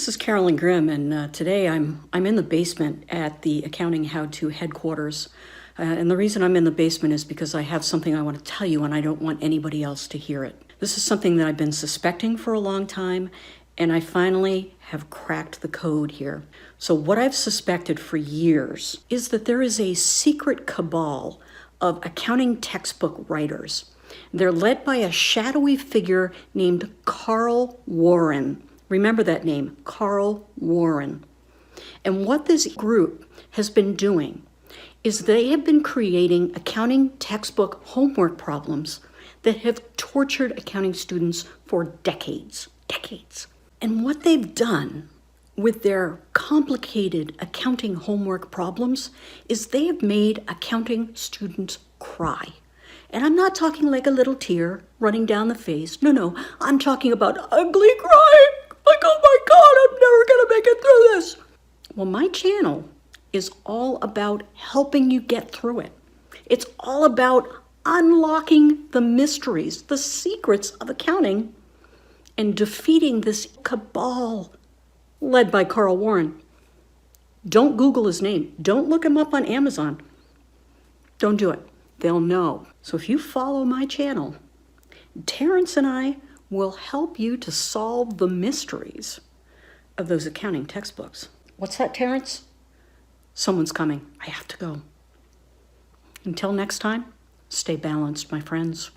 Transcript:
This is Carolyn Grimm, and today I'm in the basement at the Accounting How-To headquarters. And the reason I'm in the basement is because I have something I want to tell you, and I don't want anybody else to hear it. This is something that I've been suspecting for a long time, and I finally have cracked the code here. So what I've suspected for years is that there is a secret cabal of accounting textbook writers. They're led by a shadowy figure named Carl Warren. Remember that name, Carl Warren. And what this group has been doing is they have been creating accounting textbook homework problems that have tortured accounting students for decades. And what they've done with their complicated accounting homework problems is they have made accounting students cry. And I'm not talking like a little tear running down the face. No, I'm talking about ugly crying. Like, oh my God, I'm never gonna make it through this. Well, my channel is all about helping you get through it. It's all about unlocking the mysteries, the secrets of accounting, and defeating this cabal led by Carl Warren. Don't Google his name. Don't look him up on Amazon. Don't do it. They'll know. So if you follow my channel, Terrence and I will help you to solve the mysteries of those accounting textbooks. What's that, Terrence? Someone's coming. I have to go. Until next time, stay balanced, my friends.